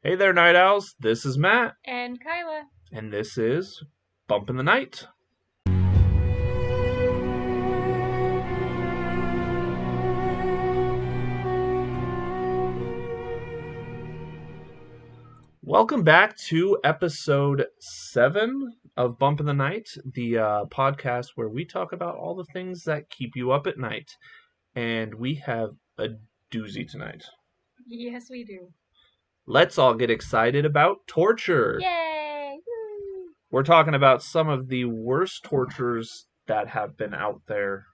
Hey there, Night Owls. This is Matt. And Kyla. And this is Bump in the Night. Welcome back to episode 7 of Bump in the Night, the podcast where we talk about all the things that keep you up at night. And we have a doozy tonight. Yes, we do. Let's all get excited about torture. Yay! Woo. We're talking about some of the worst tortures that have been out there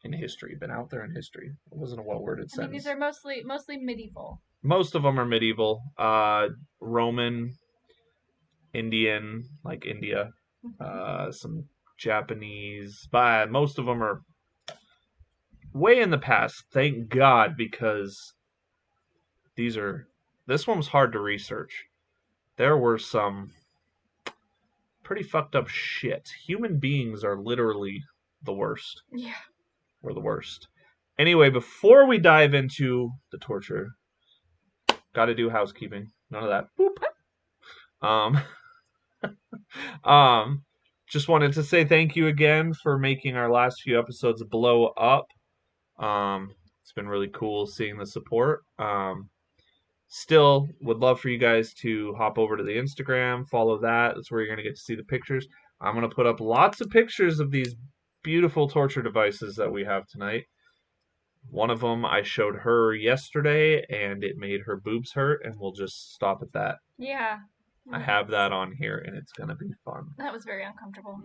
in history. Been out there in history. It wasn't a well-worded sentence. These are mostly medieval. Most of them are medieval. Roman, Indian, like India, some Japanese, but most of them are way in the past. Thank God, because this one was hard to research. There were some pretty fucked up shit. Human beings are literally the worst. Yeah. We're the worst. Anyway, before we dive into the torture, gotta do housekeeping. None of that. Boop. Just wanted to say thank you again for making our last few episodes blow up. It's been really cool seeing the support. Still would love for you guys to hop over to the Instagram, follow that. That's where you're going to get to see the pictures. I'm going to put up lots of pictures of these beautiful torture devices that we have tonight. One of them I showed her yesterday, and it made her boobs hurt, and we'll just stop at that. Yeah. I have that on here, and it's going to be fun. That was very uncomfortable.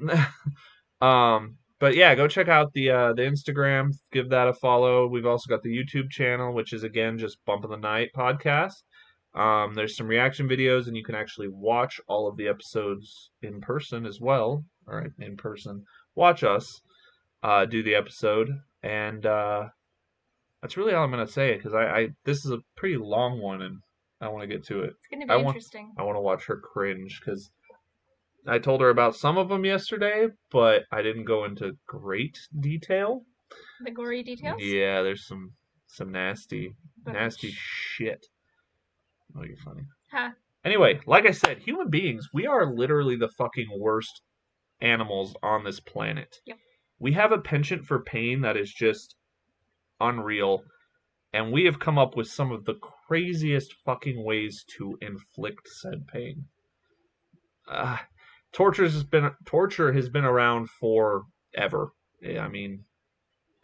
But yeah, go check out the Instagram. Give that a follow. We've also got the YouTube channel, which is, again, just Bump in the Night podcast. There's some reaction videos, and you can actually watch all of the episodes in person as well. All right, in person. Watch us do the episode. And that's really all I'm going to say, because this is a pretty long one, and I want to get to it. It's going to be interesting. I want to watch her cringe, because I told her about some of them yesterday, but I didn't go into great detail. The gory details? Yeah, there's some nasty shit. Oh, you're funny. Huh. Anyway, like I said, human beings, we are literally the fucking worst animals on this planet. Yep. We have a penchant for pain that is just unreal, and we have come up with some of the craziest fucking ways to inflict said pain. Torture has been around forever. I mean,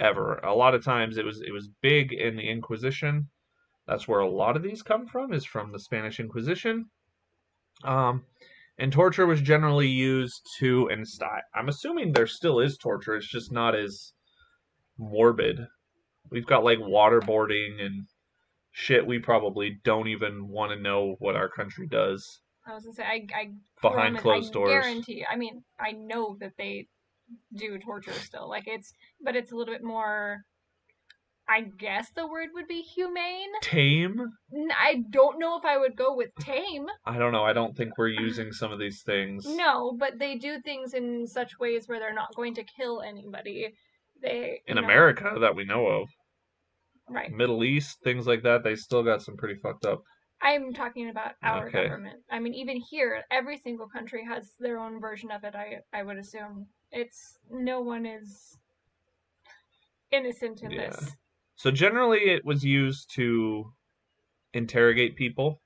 ever. A lot of times it was big in the Inquisition. That's where a lot of these come from, is from the Spanish Inquisition. And torture was generally used to, and I'm assuming there still is torture, it's just not as morbid. We've got like waterboarding and shit we probably don't even want to know what our country does. I was going to say, I behind closed doors. I guarantee, I mean, I know that they do torture still. But it's a little bit more, I guess the word would be humane? Tame? I don't know if I would go with tame. I don't know. I don't think we're using some of these things. No, but they do things in such ways where they're not going to kill anybody. In America, that we know of. Right. Middle East, things like that, they still got some pretty fucked up. I'm talking about our government. I mean, even here, every single country has their own version of it, I would assume. No one is innocent in this. So generally it was used to interrogate people,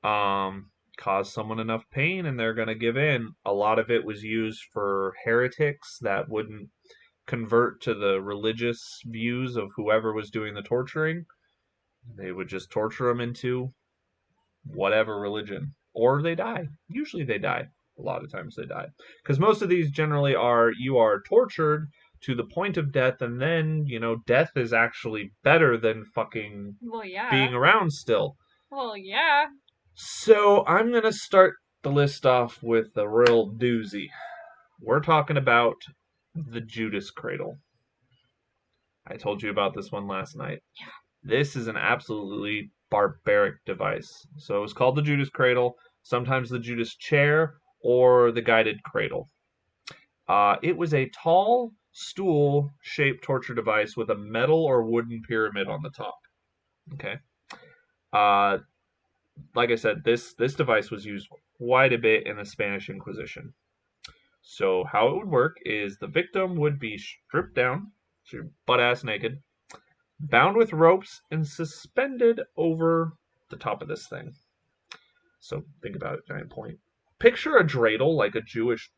cause someone enough pain, and they're going to give in. A lot of it was used for heretics that wouldn't convert to the religious views of whoever was doing the torturing. They would just torture them into whatever religion, or they die. Usually they die. A lot of times they die, because most of these generally you are tortured to the point of death, and then death is actually better than fucking being around still. Well, yeah. So I'm gonna start the list off with a real doozy. We're talking about the Judas cradle. I told you about this one last night. Yeah. This is an absolutely barbaric device. So it was called the Judas cradle, sometimes the Judas chair, or the guided cradle. It was a tall stool-shaped torture device with a metal or wooden pyramid on the top. Okay. like I said, this device was used quite a bit in the Spanish Inquisition. So how it would work is the victim would be stripped down, so you're butt ass naked, bound with ropes, and suspended over the top of this thing. So think about it, giant point. Picture a dreidel, like a Jewish,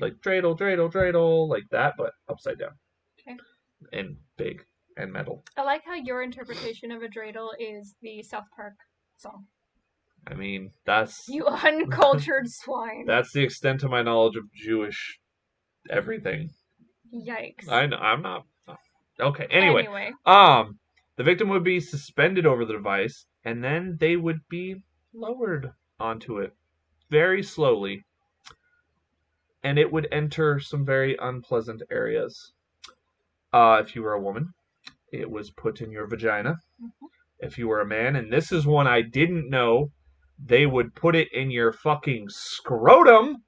like dreidel, dreidel, dreidel, like that, but upside down Okay. and big and metal. I like how your interpretation of a dreidel is the South Park song. I mean, that's You uncultured swine. that's the extent of my knowledge of Jewish everything. Yikes. I'm not. Okay. Anyway, Anyway, um, the victim would be suspended over the device, and then they would be lowered onto it very slowly, and it would enter some very unpleasant areas. If you were a woman, it was put in your vagina. mhm. If you were a man, and this is one I didn't know, they would put it in your fucking scrotum.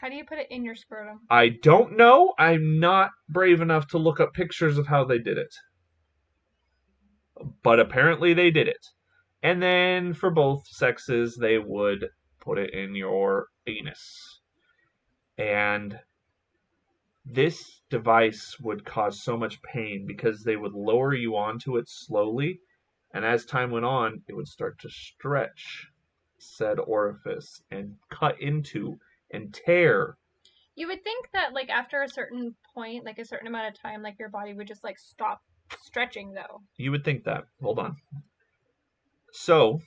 How do you put it in your scrotum? I don't know. I'm not brave enough to look up pictures of how they did it. But apparently they did it. And then for both sexes, they would put it in your anus. And this device would cause so much pain because they would lower you onto it slowly. And as time went on, it would start to stretch said orifice and cut into and tear. You would think that like after a certain point, like a certain amount of time, like your body would just like stop stretching though. You would think that. Hold on. So,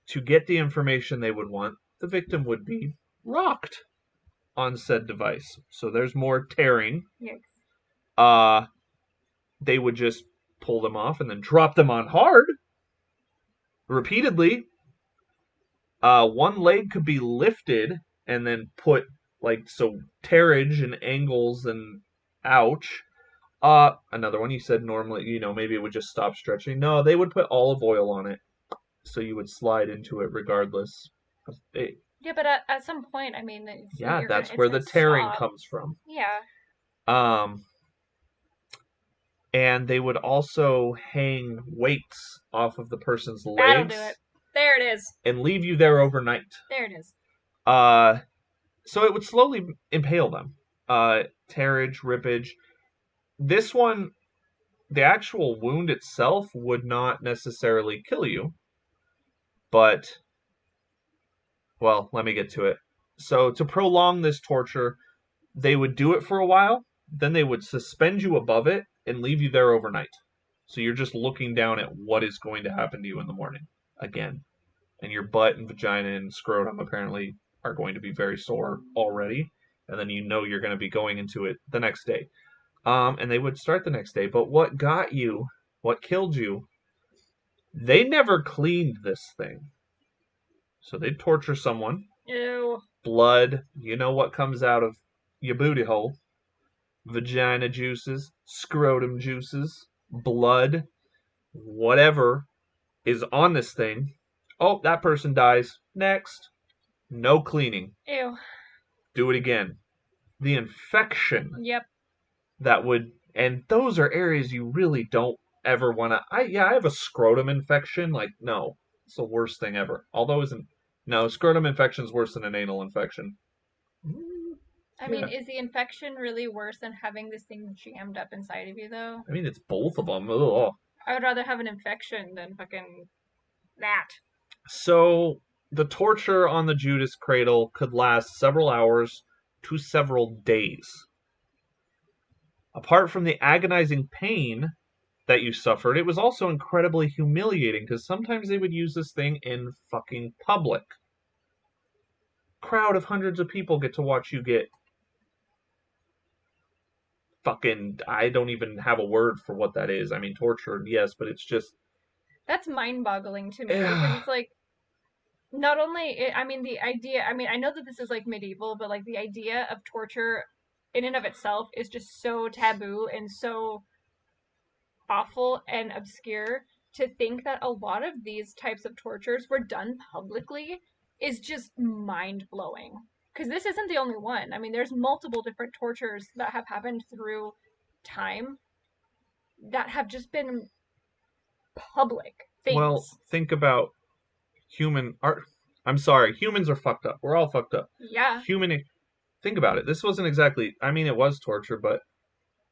to get the information they would want, the victim would be rocked on said device. So there's more tearing. Yikes. Uh, they would just pull them off and then drop them on hard repeatedly. One leg could be lifted and then put like so tearage and angles and ouch. Another one you said normally, maybe it would just stop stretching. No, they would put olive oil on it, so you would slide into it regardless. It, Yeah, but at some point, I mean, yeah, that's it's where the gonna tearing stop. comes from. Yeah. Um, and they would also hang weights off of the person's That'll do legs it. There it is. and leave you there overnight. There it is. Uh, so it would slowly impale them. Tearage, rippage. This one, the actual wound itself would not necessarily kill you, but, well, let me get to it. So to prolong this torture, they would do it for a while, then they would suspend you above it and leave you there overnight. So you're just looking down at what is going to happen to you in the morning again. And your butt and vagina and scrotum apparently are going to be very sore already. And then you're going to be going into it the next day. And they would start the next day. But what got you, what killed you, they never cleaned this thing. So they'd torture someone. Ew. Blood, you know what comes out of your booty hole. Vagina juices, scrotum juices, blood, whatever is on this thing. Oh, that person dies. Next. No cleaning. Ew. Do it again. The infection Yep. that would, and those are areas you really don't ever want to. I have a scrotum infection. Like, no, it's the worst thing ever. Although isn't, no, scrotum infection is worse than an anal infection. I mean, is the infection really worse than having this thing jammed up inside of you, though? I mean, it's both of them. Ugh. I would rather have an infection than fucking that. So the torture on the Judas cradle could last several hours to several days. Apart from the agonizing pain that you suffered, it was also incredibly humiliating because sometimes they would use this thing in fucking public. Crowd of hundreds of people get to watch you get fucking. I don't even have a word for what that is. I mean, tortured, yes, but it's just. That's mind-boggling to me because it's like not only I mean the idea. I mean, I know that this is like medieval, but like the idea of torture in and of itself is just so taboo and so awful and obscure. To think that a lot of these types of tortures were done publicly is just mind-blowing. Because this isn't the only one. I mean, there's multiple different tortures that have happened through time that have just been public things. Well, think about I'm sorry, humans are fucked up. We're all fucked up. Yeah. Think about it. This wasn't exactly, I mean, it was torture, but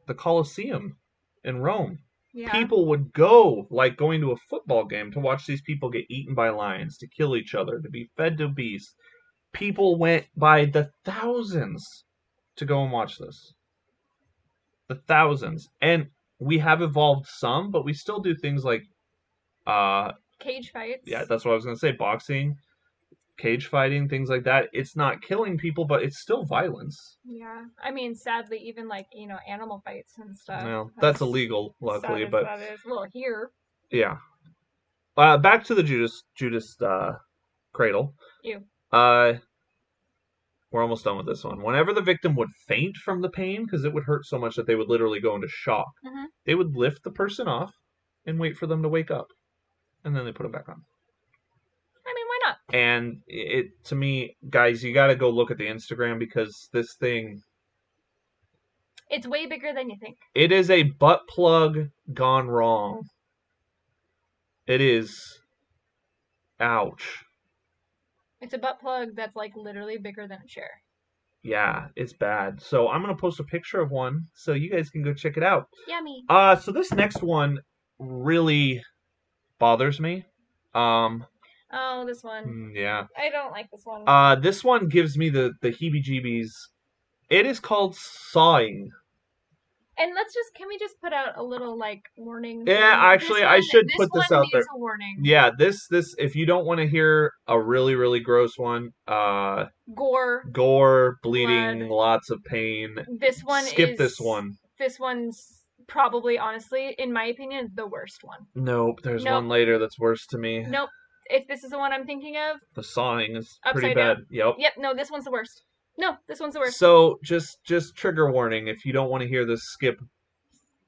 the Colosseum in Rome. Yeah. People would go, like going to a football game, to watch these people get eaten by lions, to kill each other, to be fed to beasts. People went by the thousands to go and watch this. The thousands. And we have evolved some, but we still do things like, Cage fights. yeah, that's what I was going to say, boxing, cage fighting, things like that. It's not killing people, but it's still violence. Yeah. I mean, sadly, even like, animal fights and stuff. Well, that's illegal, luckily, sad as but that is. Well, here. yeah. Back to the Judas cradle. You. We're almost done with this one. Whenever the victim would faint from the pain, because it would hurt so much that they would literally go into shock, they would lift the person off and wait for them to wake up, and then they put them back on. I mean, why not? And to me, guys, you got to go look at the Instagram, because this thing, it's way bigger than you think. it is a butt plug gone wrong. It is. Ouch. It's a butt plug that's like literally bigger than a chair. Yeah, it's bad. So I'm gonna post a picture of one so you guys can go check it out. Yummy. So this next one really bothers me. Oh, this one. Yeah. I don't like this one. This one gives me the heebie-jeebies. It is called sawing. And can we just put out a little like warning? Yeah, actually, I should put this out there. This one needs a warning. Yeah, this if you don't want to hear a really really gross one, gore, bleeding, blood. Lots of pain. This one skip this one. This one's probably, honestly, in my opinion, the worst one. Nope, there's one later that's worse to me. Nope. If this is the one I'm thinking of, the sawing is upside pretty bad. Down. Yep. No, this one's the worst. No, this one's the worst. So just trigger warning, if you don't want to hear this, skip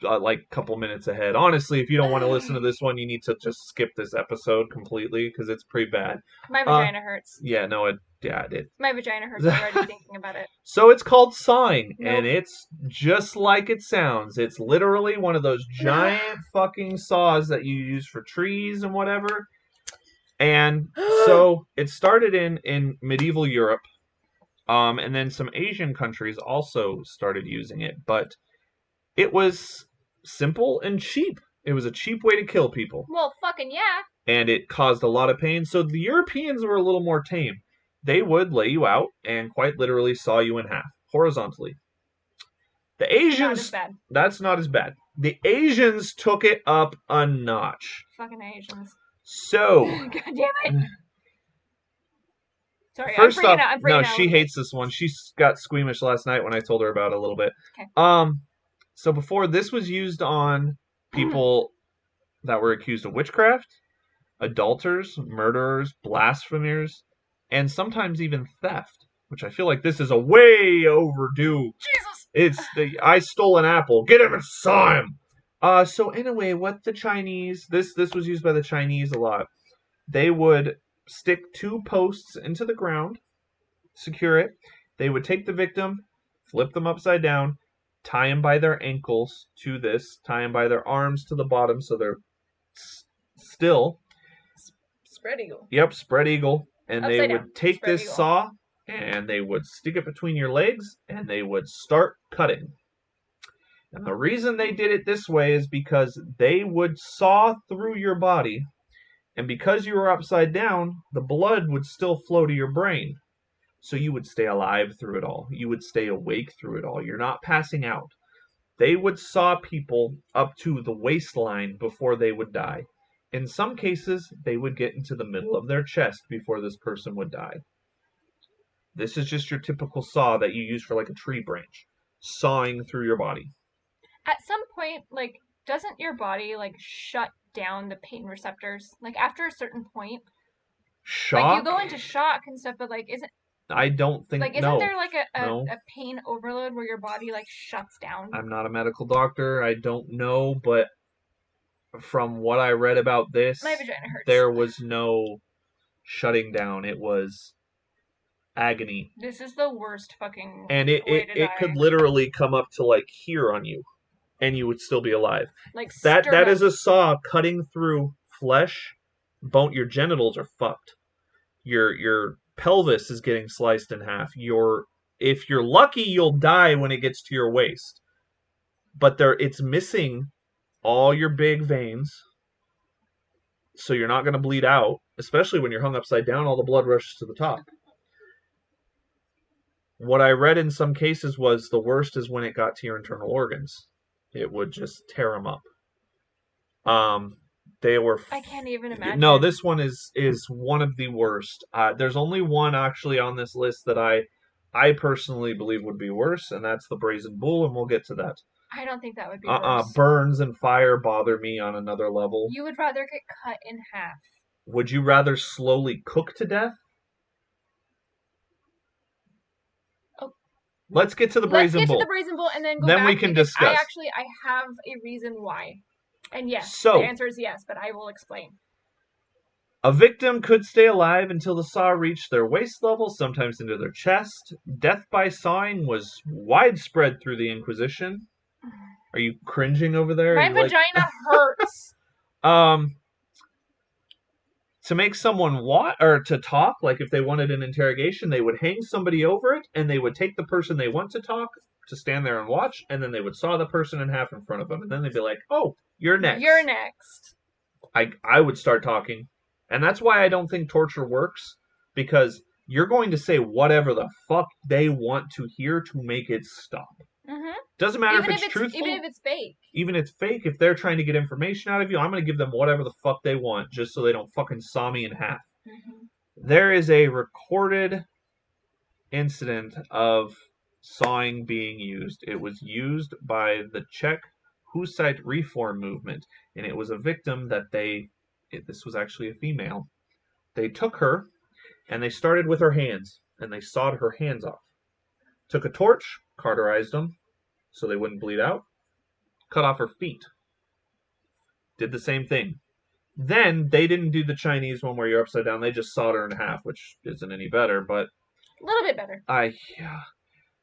like a couple minutes ahead. Honestly, if you don't want to listen to this one, you need to just skip this episode completely, because it's pretty bad. My vagina hurts. Yeah, no, it did. My vagina hurts already thinking about it. So it's called sawing, and it's just like it sounds. It's literally one of those giant fucking saws that you use for trees and whatever. And so it started in medieval Europe. And then some Asian countries also started using it, but it was simple and cheap. It was a cheap way to kill people. Well, fucking yeah. And it caused a lot of pain, so the Europeans were a little more tame. They would lay you out and quite literally saw you in half, horizontally. The Asians... Not as bad. That's not as bad. The Asians took it up a notch. Fucking Asians. So... God damn it. Sorry, first off, I'm freaking out. She hates this one. She got squeamish last night when I told her about it a little bit. Okay. So before, this was used on people that were accused of witchcraft, adulterers, murderers, blasphemers, and sometimes even theft, which I feel like this is a way overdue. Jesus! I stole an apple. Get him and saw him! So anyway, what the Chinese... This was used by the Chinese a lot. They would stick 2 posts into the ground, secure it. They would take the victim, flip them upside down, tie them by their ankles to this, tie them by their arms to the bottom so they're still. Spread eagle. Yep, spread eagle. And upside they down. would take spread this eagle. saw and they would stick it between your legs and they would start cutting. And the reason they did it this way is because they would saw through your body. And because you were upside down, the blood would still flow to your brain. So you would stay alive through it all. You would stay awake through it all. You're not passing out. They would saw people up to the waistline before they would die. In some cases, they would get into the middle of their chest before this person would die. This is just your typical saw that you use for like a tree branch. Sawing through your body. At some point, doesn't your body, shut down the pain receptors? After a certain point, shock. You go into shock and stuff, but isn't... I don't think. Isn't there a pain overload where your body shuts down? I'm not a medical doctor. I don't know, but from what I read about this, my vagina hurts. There was no shutting down. It was agony. This is the worst fucking. And it could literally come up to here on you. And you would still be alive. That is a saw cutting through flesh your genitals are fucked. Your pelvis is getting sliced in half. If you're lucky, you'll die when it gets to your waist. But it's missing all your big veins, so you're not going to bleed out, especially when you're hung upside down, all the blood rushes to the top. What I read in some cases was the worst is when it got to your internal organs. It would just tear them up. They were I can't even no. imagine. This one is one of the worst. There's only one actually on this list that I personally believe would be worse, and that's the brazen bull, and we'll get to that. I don't think that would be worse. Burns and fire bother me on another level. You would rather get cut in half. Would you rather slowly cook to death? Oh, let's get to the let's brazen get bull. to the brazen bull and then go then back. We can discuss. I have a reason why. And yes, so, the answer is yes, but I will explain. A victim could stay alive until the saw reached their waist level, sometimes into their chest. Death by sawing was widespread through the Inquisition. Are you cringing over there? My vagina hurts. To make someone to talk, like if they wanted an interrogation, they would hang somebody over it, and they would take the person they want to talk to stand there and watch, and then they would saw the person in half in front of them, and then they'd be like, "Oh, you're next." You're next. I would start talking. And that's why I don't think torture works, because you're going to say whatever the fuck they want to hear to make it stop. Mm-hmm. Doesn't matter if it's truthful. Even if it's fake. Even if it's fake, if they're trying to get information out of you, I'm going to give them whatever the fuck they want, just so they don't fucking saw me in half. Mm-hmm. There is a recorded incident of sawing being used. It was used by the Czech Hussite reform movement, and it was a victim that this was actually a female. They took her, and they started with her hands, and they sawed her hands off. Took a torch, cauterized them, so they wouldn't bleed out, cut off her feet. Did the same thing. Then they didn't do the Chinese one where you're upside down. They just sawed her in half, which isn't any better, but a little bit better.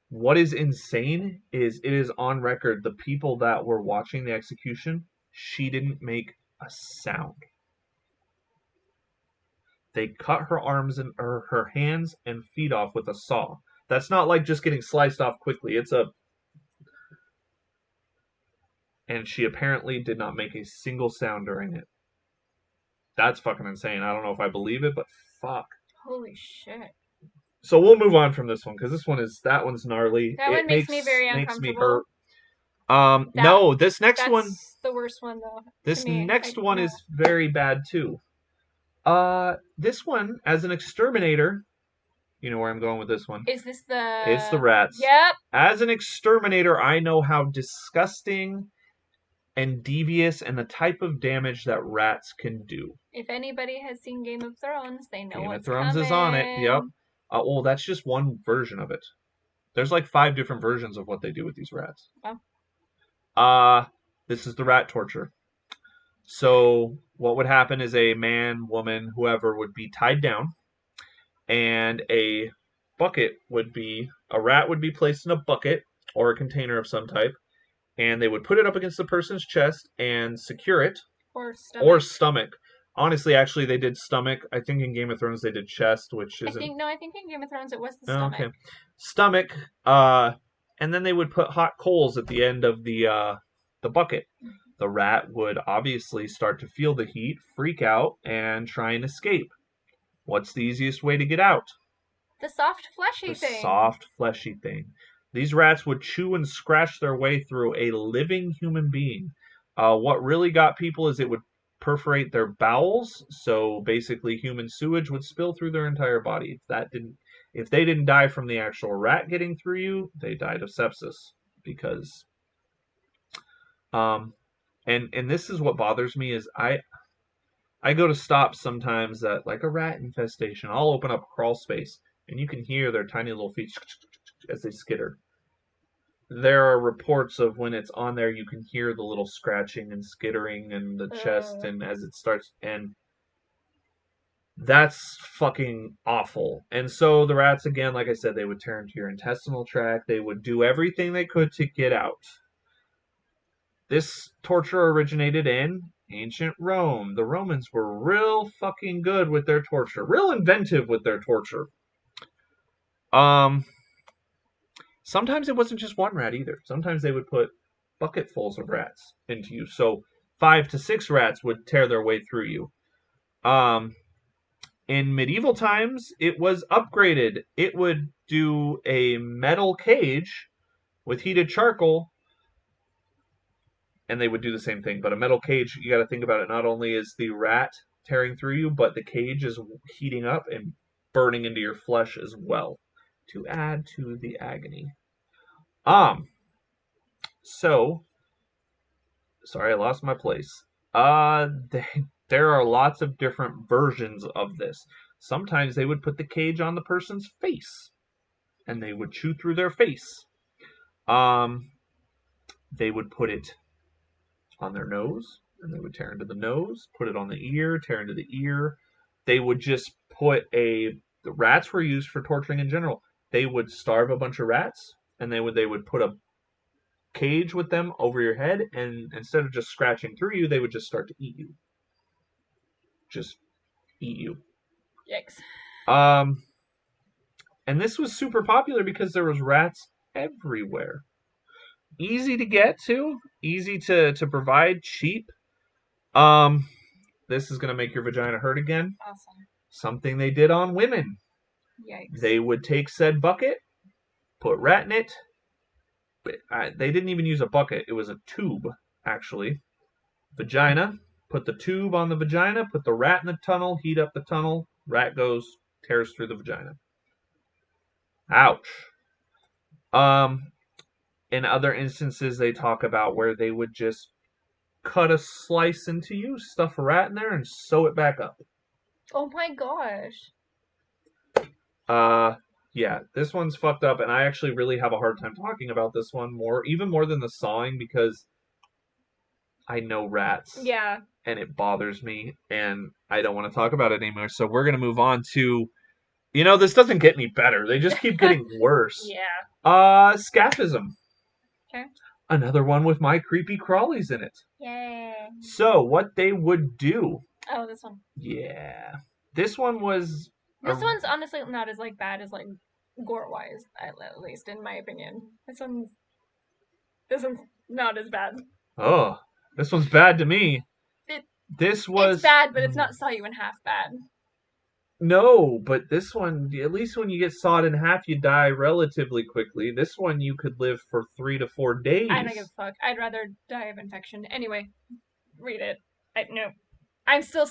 What is insane is it is on record the people that were watching the execution, she didn't make a sound. They cut her arms and her hands and feet off with a saw. That's not like just getting sliced off quickly. And she apparently did not make a single sound during it. That's fucking insane. I don't know if I believe it, but fuck. Holy shit. So we'll move on from this one, because that one's gnarly. That one makes me very uncomfortable. Makes me hurt. No, this next one. That's the worst one, though. This next one is very bad, too. This one, as an exterminator, you know where I'm going with this one. Is this the... It's the rats. Yep. As an exterminator, I know how disgusting and devious and the type of damage that rats can do. If anybody has seen Game of Thrones, they know Game of Thrones is on it, yep. Well, that's just one version of it. There's like 5 different versions of what they do with these rats. Oh. This is the rat torture. So what would happen is a man, woman, whoever would be tied down, and a rat would be placed in a bucket or a container of some type, and they would put it up against the person's chest and secure it. Or stomach. Honestly, actually, they did stomach. I think in Game of Thrones they did chest, which isn't... I think in Game of Thrones it was the stomach. Okay. Stomach, and then they would put hot coals at the end of the bucket. The rat would obviously start to feel the heat, freak out, and try and escape. What's the easiest way to get out? The soft, fleshy thing. The soft, fleshy thing. These rats would chew and scratch their way through a living human being. What really got people is it would perforate their bowels, so basically human sewage would spill through their entire body. If they didn't die from the actual rat getting through you, they died of sepsis. Because and this is what bothers me is I go to stop sometimes at like a rat infestation. I'll open up a crawl space and you can hear their tiny little feet as they skitter. There are reports of when it's on there, you can hear the little scratching and skittering in the chest, and as it starts, and that's fucking awful. And so the rats, again, like I said, they would tear into your intestinal tract. They would do everything they could to get out. This torture originated in Ancient Rome. The Romans were real fucking good with their torture. Real inventive with their torture. Um, Sometimes it wasn't just one rat either. Sometimes they would put bucketfuls of rats into you. So 5 to 6 rats would tear their way through you. Um, in medieval times, it was upgraded. It would do a metal cage with heated charcoal, and they would do the same thing. But a metal cage, you got to think about it. Not only is the rat tearing through you, but the cage is heating up and burning into your flesh as well to add to the agony. Um, so sorry, I lost my place. There are lots of different versions of this. Sometimes they would put the cage on the person's face, and they would chew through their face. Um, they would put it on their nose, and they would tear into the nose, put it on the ear, tear into the ear. They would just put a. The rats were used for torturing in general. They would starve a bunch of rats, and they would put a cage with them over your head, and instead of just scratching through you, they would just start to eat you. Just eat you. Yikes. And this was super popular because there was rats everywhere. Easy to get to, easy to provide, cheap. This is gonna make your vagina hurt again. Awesome. Something they did on women. Yikes. They would take said bucket, put rat in it. They didn't even use a bucket. It was a tube, actually. Vagina. Put the tube on the vagina, put the rat in the tunnel, heat up the tunnel, rat goes, tears through the vagina. Ouch. In other instances, they talk about where they would just cut a slice into you, stuff a rat in there, and sew it back up. Oh my gosh. Yeah, this one's fucked up, and I actually really have a hard time talking about this one even more than the sawing, because I know rats. Yeah. And it bothers me, and I don't want to talk about it anymore. So we're gonna move on to, this doesn't get any better. They just keep getting worse. Yeah. Scaphism. Okay. Another one with my creepy crawlies in it. Yay. So what they would do. Oh, this one. Yeah. This one was. This one's honestly not as bad as gore wise, at least in my opinion. This one's not as bad. Oh, this one's bad to me. It's bad, but it's not saw you in half bad. No, but this one, at least when you get sawed in half, you die relatively quickly. This one, you could live for 3 to 4 days. I don't give a fuck. I'd rather die of infection. Anyway, read it. No. I'm still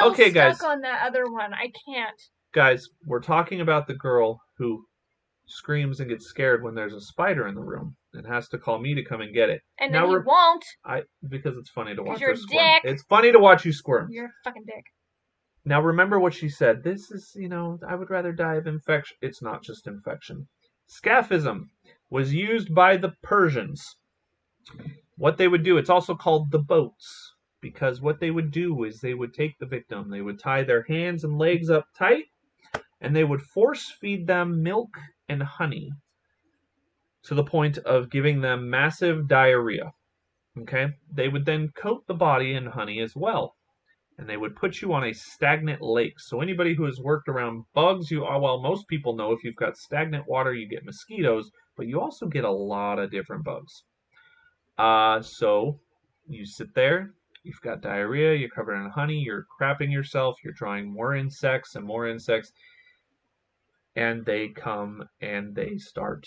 okay, stuck guys. on that other one. I can't. Guys, we're talking about the girl who screams and gets scared when there's a spider in the room and has to call me to come and get it. And then you won't. Because it's funny to watch her squirm. Dick. It's funny to watch you squirm. You're a fucking dick. Now remember what she said. This is, I would rather die of infection. It's not just infection. Scaphism was used by the Persians. What they would do, it's also called the boats, because what they would do is they would take the victim, they would tie their hands and legs up tight, and they would force feed them milk and honey to the point of giving them massive diarrhea. Okay? They would then coat the body in honey as well. And they would put you on a stagnant lake. So anybody who has worked around bugs, most people know if you've got stagnant water, you get mosquitoes, but you also get a lot of different bugs. So you sit there, you've got diarrhea, you're covered in honey, you're crapping yourself, you're drawing more insects and more insects, and they come and they start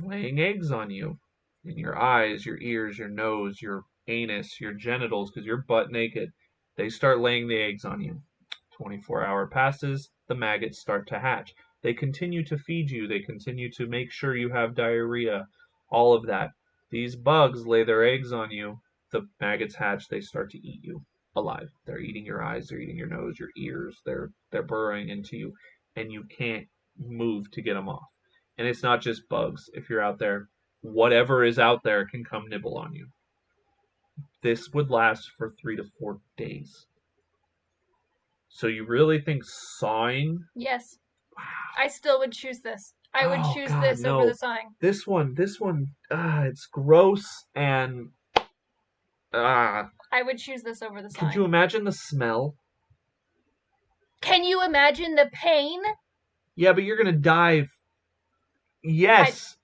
laying eggs on you. In your eyes, your ears, your nose, your anus, your genitals, because you're butt naked. They start laying the eggs on you. 24-hour passes, the maggots start to hatch. They continue to feed you. They continue to make sure you have diarrhea. All of that. These bugs lay their eggs on you. The maggots hatch. They start to eat you alive. They're eating your eyes. They're eating your nose, your ears. They're burrowing into you, and you can't move to get them off. And it's not just bugs. If you're out there, whatever is out there can come nibble on you. This would last for 3 to 4 days. So you really think sawing? Yes. Wow. I still would choose this. I would choose this over the sawing. This one, it's gross and. I I would choose this over the Could you sawing. imagine the smell? Can you imagine the pain? Yeah, but you're gonna die. I Yes,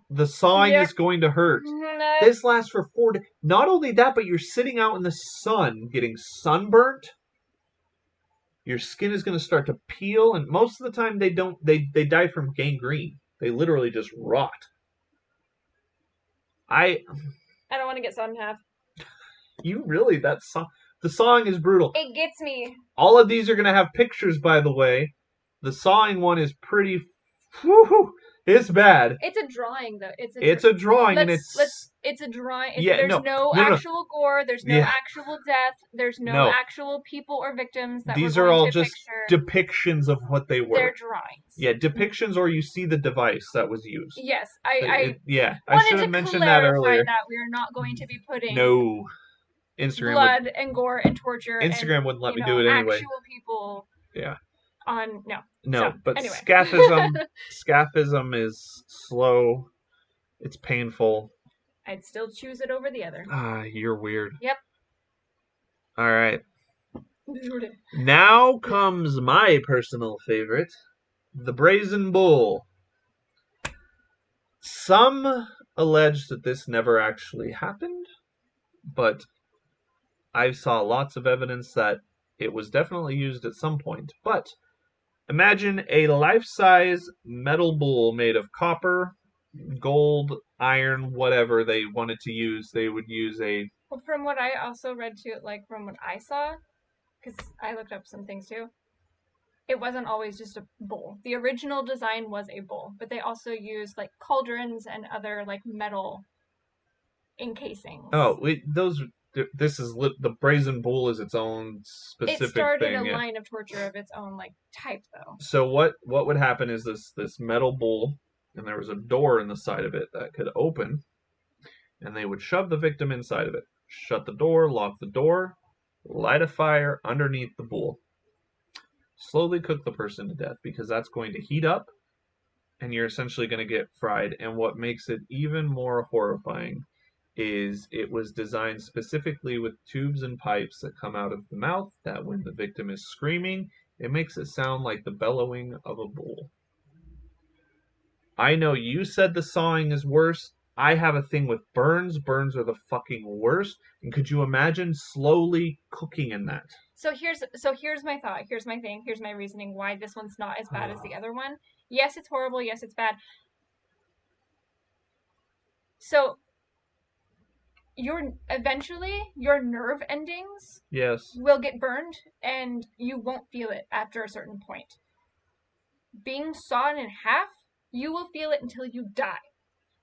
the sawing Yep. is going to hurt. Nope. This lasts for 4 days. Not only that, but you're sitting out in the sun getting sunburnt. Your skin is going to start to peel, and most of the time they don't. They die from gangrene. They literally just rot. I I don't want to get sawn in half. You really the sawing is brutal. It gets me. All of these are going to have pictures, by the way. The sawing one is pretty. Whew, it's bad. It's a drawing though. It's a drawing, and Let's. It's a drawing. yeah, There's no, no no, no, no. actual gore. There's no Yeah, actual death. There's no no. actual people or victims that we're These are going all to just picture. depictions of what they They're were. drawings. Yeah, depictions, or you see the device that was used. Yes, I Yeah, I should wanted have to mentioned that clarify earlier. that we are not going to be putting No, Instagram would blood and gore and torture and Instagram wouldn't let me do it anyway. actual people Yeah. on no. So No, but anyway. scaphism is slow. It's painful. I'd still choose it over the other. You're weird. Yep. All right. Now comes my personal favorite, the Brazen Bull. Some allege that this never actually happened, but I saw lots of evidence that it was definitely used at some point. But imagine a life-size metal bull made of copper, gold, iron, whatever they wanted to use. They would use a. Well, from what I also read too, like from what I saw, because I looked up some things too, it wasn't always just a bowl. The original design was a bowl, but they also used like cauldrons and other like metal encasings. Oh, those. This is the Brazen Bull is its own specific it started thing. a line of torture of its own like type though. So what would happen is this metal bull, and there was a door in the side of it that could open, and they would shove the victim inside of it, shut the door, lock the door, light a fire underneath the bull, slowly cook the person to death because that's going to heat up, and you're essentially going to get fried. And what makes it even more horrifying is it was designed specifically with tubes and pipes that come out of the mouth that when the victim is screaming, it makes it sound like the bellowing of a bull. I know you said the sawing is worse. I have a thing with burns. Burns are the fucking worst. And could you imagine slowly cooking in that? So here's my thought. Here's my thing. Here's my reasoning why this one's not as bad as the other one. Yes, it's horrible. Yes, it's bad. So eventually your nerve endings Yes. will get burned and you won't feel it after a certain point. Being sawn in half, you will feel it until you die.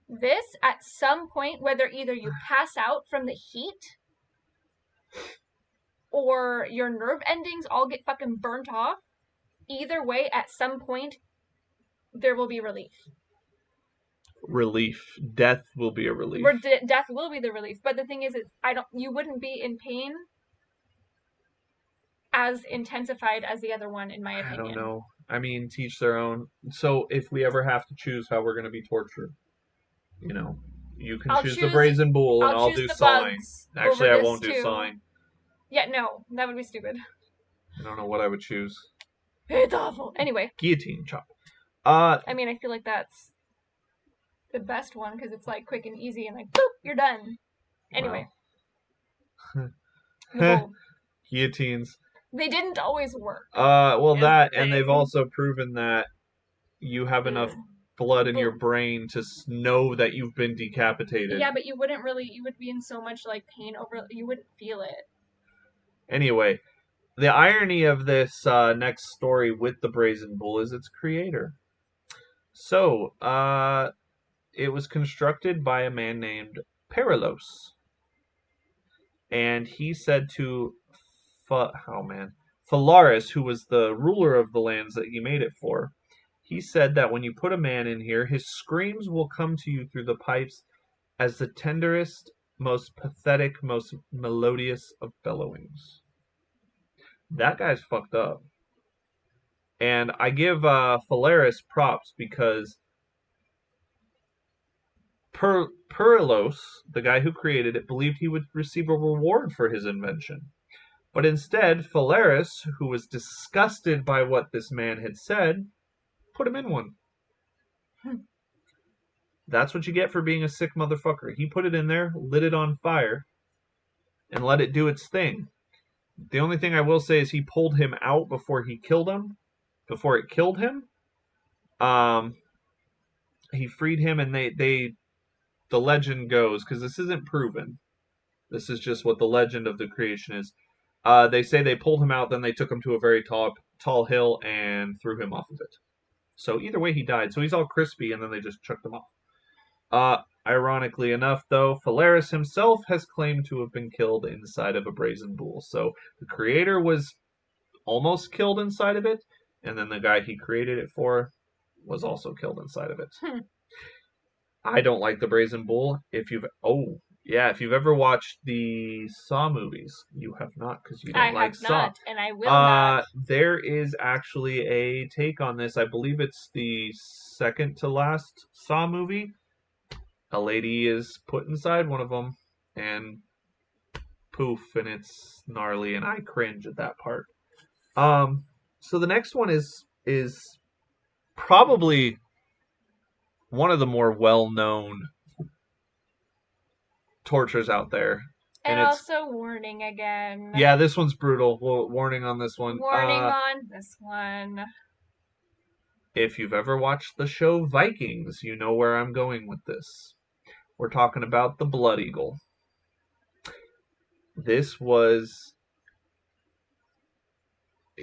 This, at some point, whether either you pass out from the heat or your nerve endings all get fucking burnt off, either way, at some point, there will be relief. Relief. Death will be a relief. Death will be the relief. But the thing is, you wouldn't be in pain as intensified as the other one, in my opinion. I don't know. I mean, teach their own. So if we ever have to choose how we're going to be tortured, you can choose the Brazen Bull and I'll do sawing. Actually, I won't do sawing. Yeah, no, that would be stupid. I don't know what I would choose. It's awful. Anyway. Guillotine chop. I mean, I feel like that's the best one because it's like quick and easy and like, boop, you're done. Anyway. Wow. Guillotines. They didn't always work. Well, that, and they've also proven that you have enough blood in your brain to know that you've been decapitated. Yeah, but you would be in so much like pain over, you wouldn't feel it. Anyway, the irony of this next story with the Brazen Bull is its creator. So, it was constructed by a man named Perilos. And he said to Phalaris, who was the ruler of the lands that he made it for, he said that when you put a man in here, his screams will come to you through the pipes as the tenderest, most pathetic, most melodious of bellowings. That guy's fucked up. And I give Phalaris props because Perilos, the guy who created it, believed he would receive a reward for his invention. But instead, Phalaris, who was disgusted by what this man had said, put him in one. That's what you get for being a sick motherfucker. He put it in there, lit it on fire, and let it do its thing. The only thing I will say is he pulled him out before he killed him. Before it killed him, um, he freed him, and the legend goes, because this isn't proven. This is just what the legend of the creation is. They say they pulled him out, then they took him to a very tall hill and threw him off of it. So either way, he died. So he's all crispy, and then they just chucked him off. Ironically enough, though, Phalaris himself has claimed to have been killed inside of a brazen bull. So the creator was almost killed inside of it, and then the guy he created it for was also killed inside of it. I don't like the brazen bull. If you've ever watched the Saw movies, you have not because you don't like Saw. I have not, and I will not. There is actually a take on this. I believe it's the second to last Saw movie. A lady is put inside one of them, and poof, and it's gnarly, and I cringe at that part. So the next one is probably one of the more well-known tortures out there. And also, warning again. Yeah, this one's brutal. Well, warning on this one. Warning on this one. If you've ever watched the show Vikings, you know where I'm going with this. We're talking about the Blood Eagle. This was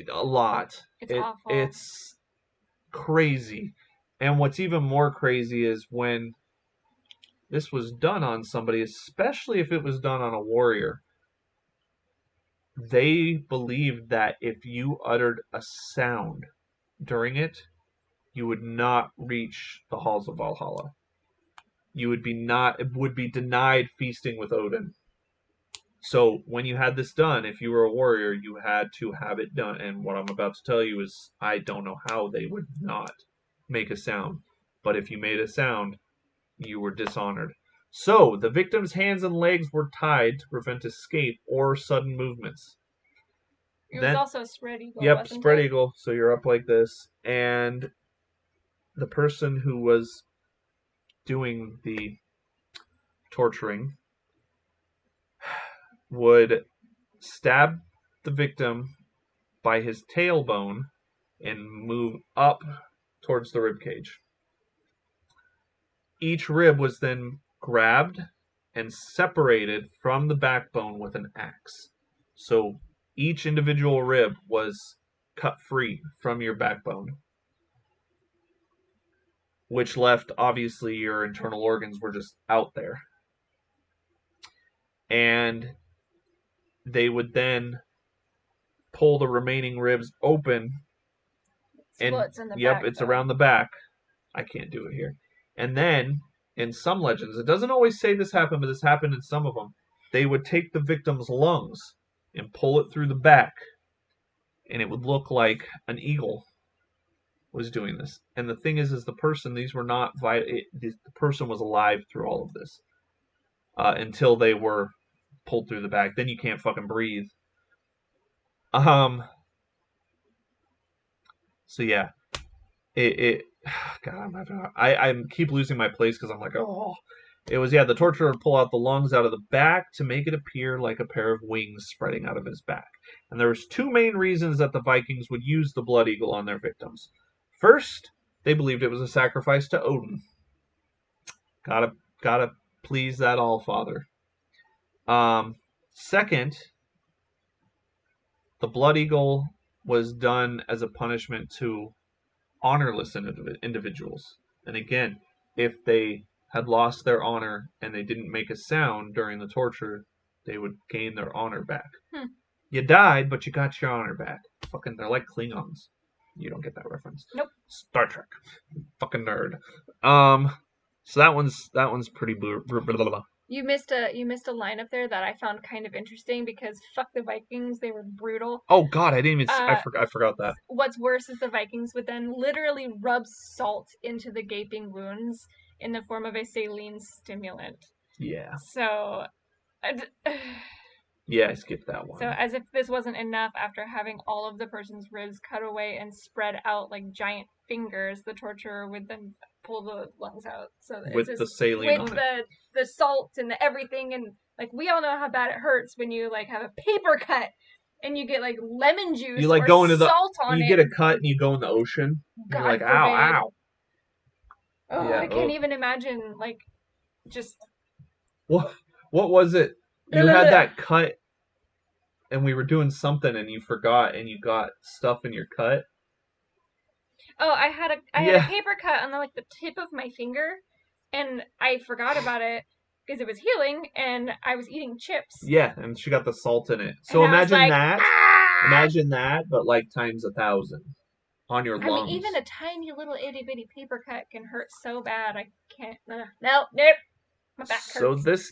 a lot. It's awful. It's crazy. And what's even more crazy is when this was done on somebody, especially if it was done on a warrior, they believed that if you uttered a sound during it, you would not reach the halls of Valhalla. You would be denied feasting with Odin. So when you had this done, if you were a warrior, you had to have it done. And what I'm about to tell you is, I don't know how they would not make a sound. But if you made a sound, you were dishonored. So the victim's hands and legs were tied to prevent escape or sudden movements. It was also spread eagle. Yep, spread eagle. So you're up like this, and the person who was doing the torturing would stab the victim by his tailbone and move up towards the rib cage. Each rib was then grabbed and separated from the backbone with an axe. So each individual rib was cut free from your backbone, which left, obviously, your internal organs were just out there. And they would then pull the remaining ribs open. Splits in the yep, back, it's around the back. I can't do it here. And then, in some legends, it doesn't always say this happened, but this happened in some of them, they would take the victim's lungs and pull it through the back, and it would look like an eagle was doing this. And the thing is the person, these were not the person was alive through all of this until they were pulled through the back. Then you can't fucking breathe. So yeah, God, I keep losing my place because I'm like, oh. It was, the torturer would pull out the lungs out of the back to make it appear like a pair of wings spreading out of his back. And there was two main reasons that the Vikings would use the blood eagle on their victims. First, they believed it was a sacrifice to Odin. Gotta please that All-Father. Second, the blood eagle was done as a punishment to honorless individuals. And again, if they had lost their honor and they didn't make a sound during the torture, they would gain their honor back. You died, but you got your honor back. Fucking, they're like Klingons. You don't get that reference. Nope. Star Trek. Fucking nerd. So that one's pretty blah, blah, blah, blah. You missed a line up there that I found kind of interesting because fuck the Vikings, they were brutal. Oh God, I didn't even. Uh, I forgot that. what's worse is the Vikings would then literally rub salt into the gaping wounds in the form of a saline stimulant. Yeah. So, Yeah, I skipped that so one. as if this wasn't enough, after having all of the person's ribs cut away and spread out like giant fingers, the torturer would then pull the lungs out. So it's With just the saline with on it. the salt and the everything, and like we all know how bad it hurts when you like have a paper cut and you get like lemon You juice like or go into the. salt on You it. get a cut and you go in the ocean. And you're like, God ow, forbid. ow. Oh, Yeah. I can't Oh. even imagine like just What? What was it? You had that cut, and we were doing something, and you forgot, and you got stuff in your cut. Oh, I had a Yeah. paper cut on like the tip of my finger, and I forgot about it because it was healing, and I was eating chips, Yeah, and she got the salt in it. and So I was imagine like, that. ah! Imagine that, but like times 1,000 on your I mean, even lungs. a tiny little itty bitty paper cut can hurt so bad. I can't. No, nope. My back So hurts. this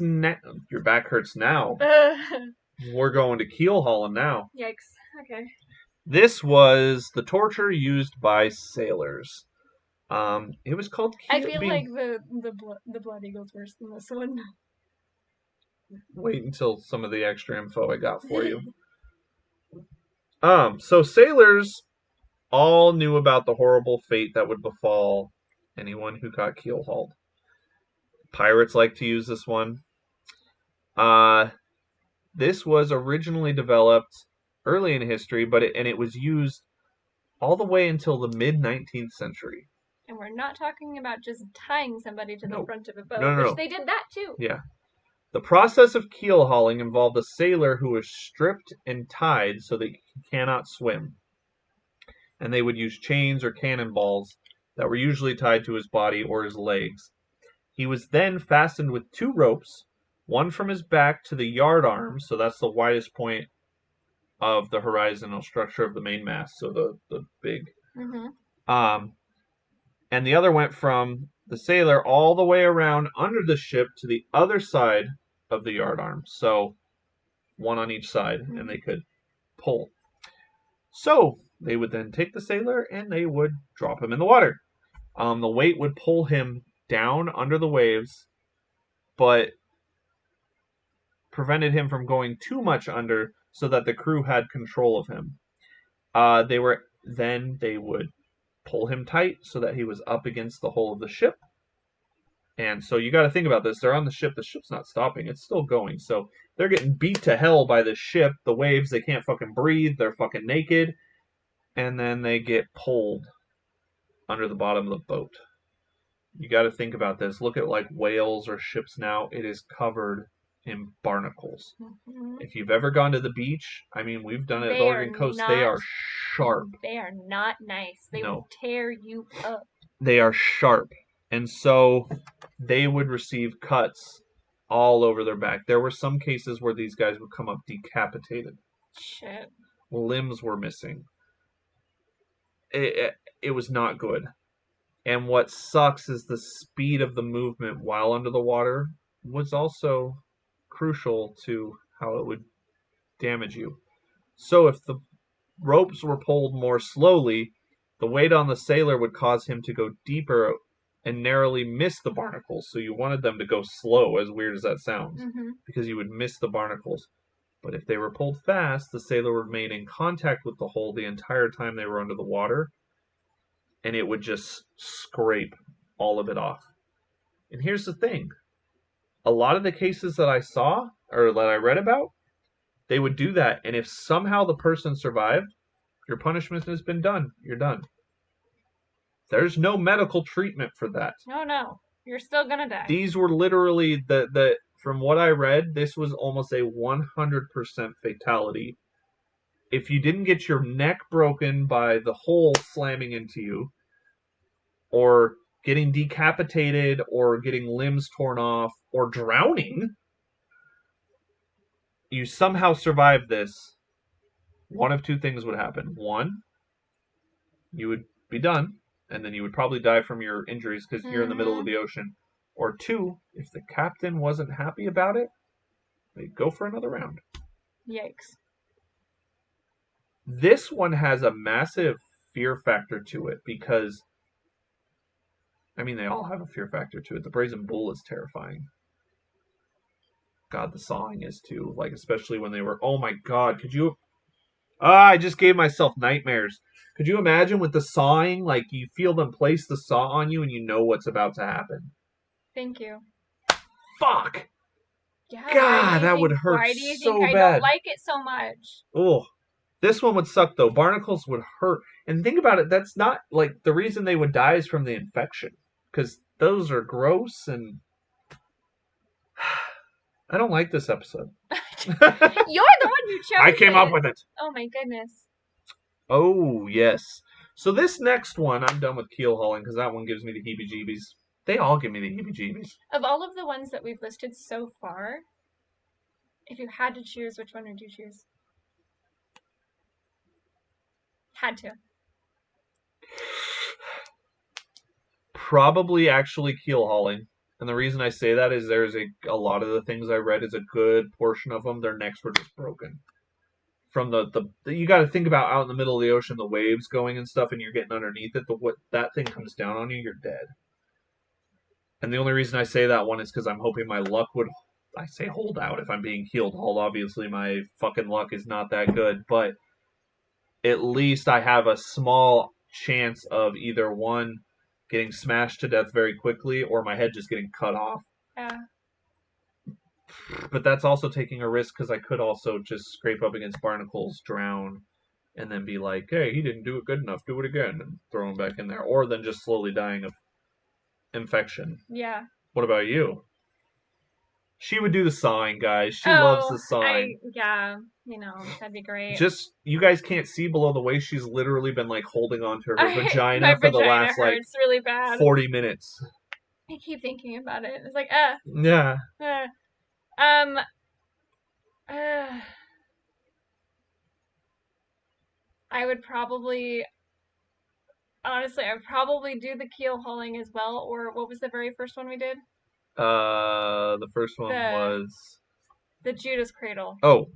your back hurts now. Uh, We're going to keel hauling now. yikes. Okay. This was the torture used by sailors. It was called I keel. feel like the blood eagle's worse than this one. Wait until some of the extra info I got for you. So sailors all knew about the horrible fate that would befall anyone who got keel hauled. Pirates like to use this one. Uh, this was originally developed early in history, it was used all the way until the mid 19th century. And we're not talking about just tying somebody to the No, front of a no, boat, no, which no. they did that too. Yeah. The process of keel hauling involved a sailor who was stripped and tied so that he cannot swim. And they would use chains or cannonballs that were usually tied to his body or his legs. He was then fastened with 2 ropes, one from his back to the yard arm, so that's the widest point of the horizontal structure of the mainmast, so the big. Mm-hmm. Um, and the other went from the sailor all the way around under the ship to the other side of the yard arm. So one on each side, and they could pull. So they would then take the sailor and they would drop him in the water. The weight would pull him down under the waves, but prevented him from going too much under so that the crew had control of him. They would pull him tight so that he was up against the hull of the ship. And so you got to think about this. They're on the ship. The ship's not stopping. It's still going. So they're getting beat to hell by the ship. The waves, they can't fucking breathe. They're fucking naked. And then they get pulled under the bottom of the boat. You got to think about this. Look at like whales or ships now. It is covered in barnacles. Mm-hmm. If you've ever gone to the beach, I mean, we've done it at the They are Oregon coast. They not. are sharp. They are not nice. They will No, tear you up. they are sharp. And so they would receive cuts all over their back. There were some cases where these guys would come up decapitated. Shit. Limbs were missing. It was not good. And what sucks is the speed of the movement while under the water was also crucial to how it would damage you. So if the ropes were pulled more slowly, the weight on the sailor would cause him to go deeper and narrowly miss the barnacles. So you wanted them to go slow, as weird as that sounds, Mm-hmm. because you would miss the barnacles. But if they were pulled fast, the sailor would remain in contact with the hull the entire time they were under the water, and it would just scrape all of it off. And here's the thing. A lot of the cases that I saw, or that I read about, they would do that, and if somehow the person survived, your punishment has been done. You're done. There's no medical treatment for that. No, no. You're still gonna die. These were literally the from what I read, this was almost a 100% fatality. If you didn't get your neck broken by the hole slamming into you, or getting decapitated, or getting limbs torn off, or drowning, you somehow survived this, one of two things would happen. One, you would be done, and then you would probably die from your injuries because you're in the middle of Mm-hmm. the ocean. Or 2, if the captain wasn't happy about it, they'd go for another round. Yikes. This one has a massive fear factor to it because, I mean, they all have a fear factor to it. The brazen bull is terrifying. God, the sawing is too. Like, especially when they were, oh my God, could you, I just gave myself nightmares. Could you imagine with the sawing, like, you feel them place the saw on you and you know what's about to happen? Thank you. Fuck! Yeah, God, that would hurt why do you think so I don't bad. like it so much? Oh, this one would suck though. Barnacles would hurt. And think about it, that's not like the reason they would die is from the infection. Because those are gross and I don't like this episode. You're the one who chose I came it. up with it. Oh my goodness. Oh, yes. So this next one, I'm done with keel hauling because that one gives me the heebie-jeebies. They all give me the heebie-jeebies. Of all of the ones that we've listed so far, if you had to choose, which one would you choose? Had to. Probably actually keel hauling. And the reason I say that is there's a lot of the things I read is a good portion of them, their necks were just broken. From the you got to think about out in the middle of the ocean, the waves going and stuff, and you're getting underneath it. What that thing comes down on you, you're dead. And the only reason I say that one is because I'm hoping my luck would, I say hold out if I'm being keeled hauled. Obviously, my fucking luck is not that good, but at least I have a small chance of either one getting smashed to death very quickly or my head just getting cut off. Yeah. But that's also taking a risk because I could also just scrape up against barnacles, drown, and then be like, hey, he didn't do it good enough, do it again, and throw him back in there. Or then just slowly dying of infection. Yeah. What about you? She would do the sawing, guys. She loves the sawing. Yeah, that'd be great. Just, you guys can't see below the waist. She's literally been like holding on to her vagina my for the vagina last like hurts really bad. 40 minutes. I keep thinking about it. It's like, Yeah. I would probably, honestly, I would probably do the keel hauling as well. Or what was the very first one we did? The first one was the Judas Cradle. Oh,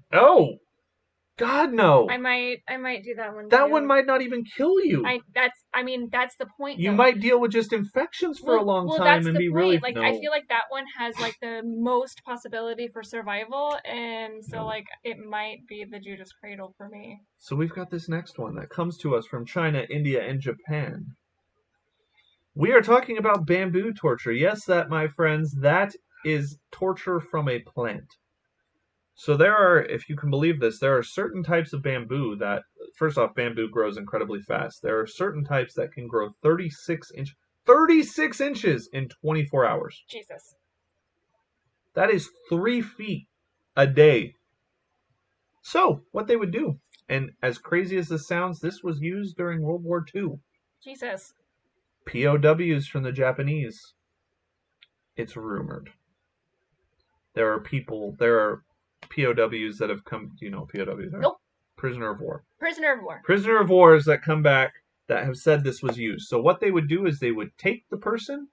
God no! I might do that one. That too. one might not even kill you. That's the point. You though. might deal with just infections for a long time and be point. really like. No. I feel like that one has like the most possibility for survival, and so like it might be the Judas Cradle for me. So we've got this next one that comes to us from China, India, and Japan. We are talking about bamboo torture. Yes, that, my friends, that is torture from a plant. So there are, if you can believe this, there are certain types of bamboo that, first off, bamboo grows incredibly fast. There are certain types that can grow 36 inches in 24 hours. Jesus. That is 3 feet a day. So, what they would do, and as crazy as this sounds, this was used during World War II. Jesus. POWs from the Japanese. It's rumored. There are POWs that have come. Do you know what POWs are? Nope. Prisoner of war. Prisoner of war. Prisoner of wars that come back that have said this was used. So what they would do is they would take the person,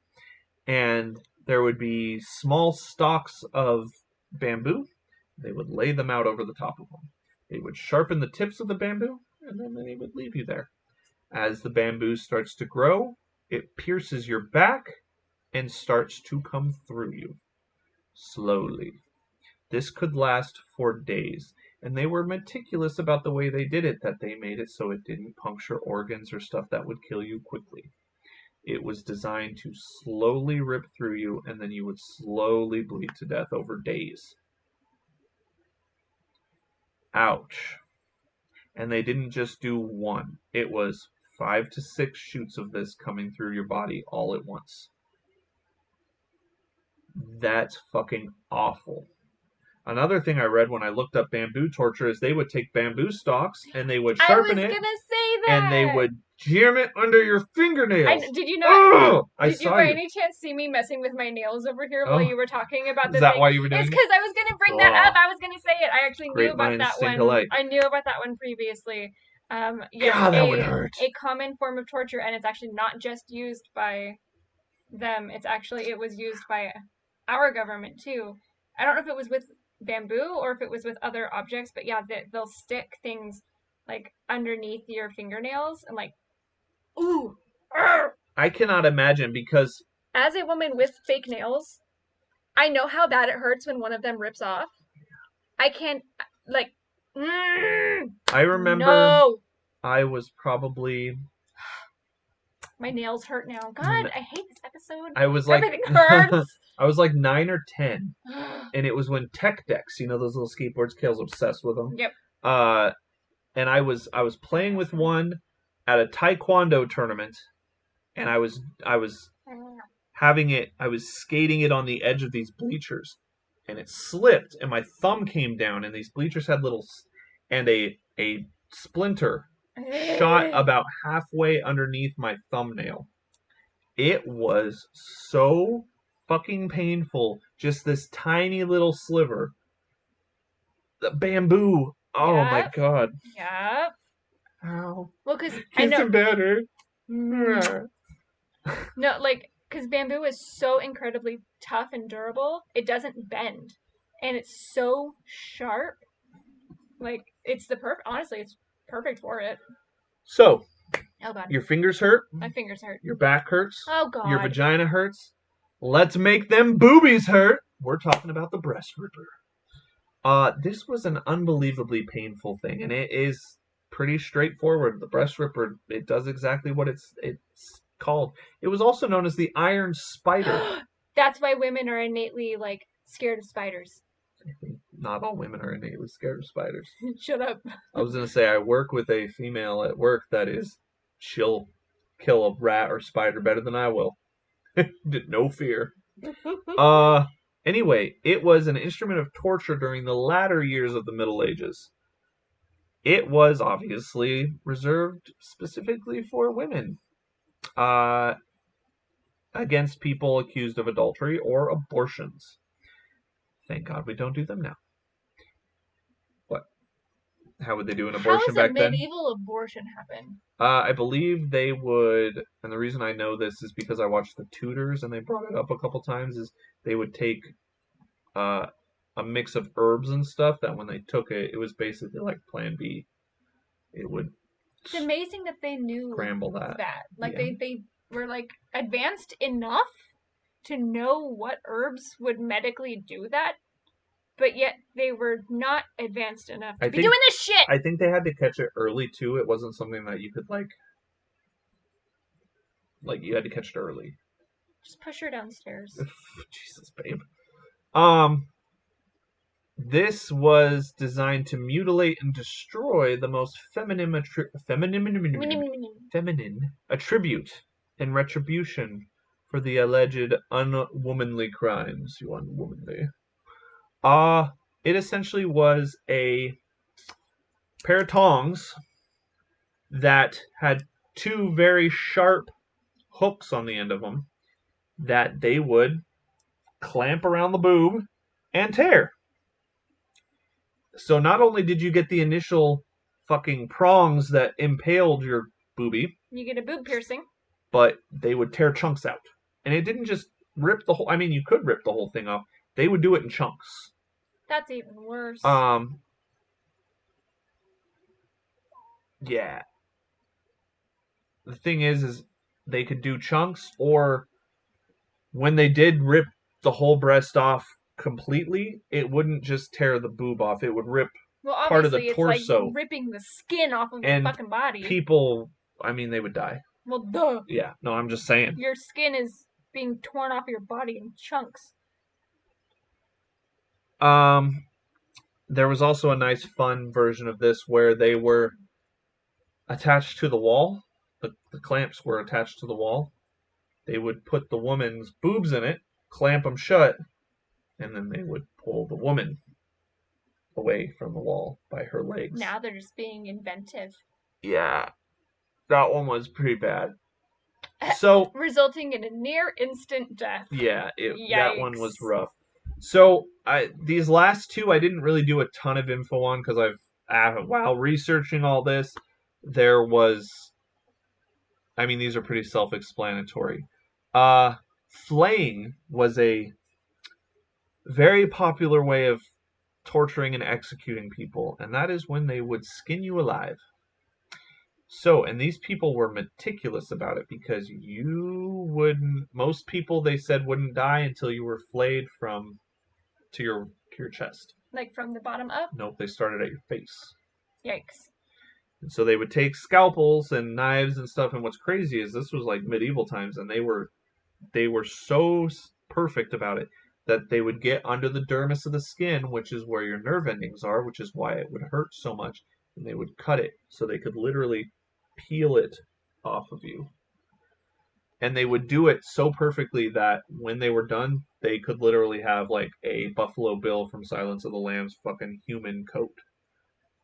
and there would be small stalks of bamboo. They would lay them out over the top of them. They would sharpen the tips of the bamboo, and then they would leave you there. As the bamboo starts to grow, it pierces your back and starts to come through you. Slowly. This could last for days, and they were meticulous about the way they did it, that they made it so it didn't puncture organs or stuff that would kill you quickly. It was designed to slowly rip through you, and then you would slowly bleed to death over days. Ouch. And they didn't just do one. It was 5 to 6 shoots of this coming through your body all at once. That's fucking awful. Another thing I read when I looked up bamboo torture is they would take bamboo stalks and they would sharpen it. I was gonna say that. And they would jam it under your fingernails. Did you know? Did you by any chance see me messing with my nails over here while you were talking about this? Is that why you were doing it? It's because I was gonna bring that up. I was gonna say it. I actually knew about that one. Alike. I knew about that one previously. Yes, God, that would hurt. A common form of torture, and it's actually not just used by them. It was used by our government too. I don't know if it was with bamboo or if it was with other objects, but yeah, they'll stick things like underneath your fingernails and like, ooh. I cannot imagine because As a woman with fake nails, I know how bad it hurts when one of them rips off. I can't, like, I remember no. I was probably My nails hurt now. God, I hate this episode. I was like Everything hurts. I was like 9 or 10, and it was when tech decks, those little skateboards. Kale's obsessed with them. Yep. And I was playing with one at a taekwondo tournament, and I was I was skating it on the edge of these bleachers, and it slipped, and my thumb came down, and these bleachers had and a splinter shot about halfway underneath my thumbnail. It was so fucking painful. Just this tiny little sliver. The bamboo. Oh my Yep. god. Yep. Ow. Well, because I know. It's better. No, like, because bamboo is so incredibly tough and durable, it doesn't bend. And it's so sharp. Like, honestly, it's perfect for it. So, Oh, God. your fingers hurt. My fingers hurt. Your back hurts. Oh, God. Your vagina hurts. Let's make them boobies hurt. We're talking about the breast ripper. This was an unbelievably painful thing, and it is pretty straightforward. The breast ripper, it does exactly what it's called. It was also known as the iron spider. That's why women are innately, like, scared of spiders. I think not all women are innately scared of spiders. Shut up. I was going to say, I work with a female at work that she'll kill a rat or spider better than I will. No fear. Anyway, it was an instrument of torture during the latter years of the Middle Ages. It was obviously reserved specifically for women, against people accused of adultery or abortions. Thank God we don't do them now. What? How would they do an abortion back then? How does a medieval abortion happen? I believe they would, and the reason I know this is because I watched The Tudors and they brought it up a couple times, is they would take a mix of herbs and stuff that when they took it, it was basically like Plan B. It would. It's amazing that they knew scramble that. Like, yeah. They were, like, advanced enough to know what herbs would medically do that, but yet they were not advanced enough to be doing this shit. I think they had to catch it early too. It wasn't something that you could like you had to catch it early. Just push her downstairs. Jesus, babe. This was designed to mutilate and destroy the most feminine attribute in retribution for the alleged unwomanly crimes. You unwomanly. It essentially was a pair of tongs that had two very sharp hooks on the end of them that they would clamp around the boob and tear. So not only did you get the initial fucking prongs that impaled your boobie, you get a boob piercing, but they would tear chunks out. And it didn't just rip the whole, I mean, you could rip the whole thing off. They would do it in chunks. That's even worse. Yeah. The thing is they could do chunks, or when they did rip the whole breast off completely, it wouldn't just tear the boob off. It would rip part of the torso. It's like ripping the skin off of your fucking body. People, I mean, they would die. Well, duh. Yeah, no, I'm just saying. Your skin is being torn off your body in chunks. There was also a nice fun version of this where they were attached to the wall. The clamps were attached to the wall. They would put the woman's boobs in it, clamp them shut, and then they would pull the woman away from the wall by her legs. Now they're just being inventive. Yeah, that one was pretty bad. So resulting in a near instant death. Yeah, that one was rough. So these last two I didn't really do a ton of info on because while researching all this, these are pretty self-explanatory. Flaying was a very popular way of torturing and executing people, and that is when they would skin you alive. So, and these people were meticulous about it because most people they said wouldn't die until you were flayed from to your chest. Like from the bottom up? Nope, they started at your face. Yikes. And so they would take scalpels and knives and stuff. And what's crazy is this was like medieval times, and they were so perfect about it that they would get under the dermis of the skin, which is where your nerve endings are, which is why it would hurt so much, and they would cut it so they could literally peel it off of you. And they would do it so perfectly that when they were done, they could literally have like a Buffalo Bill from Silence of the Lambs fucking human coat.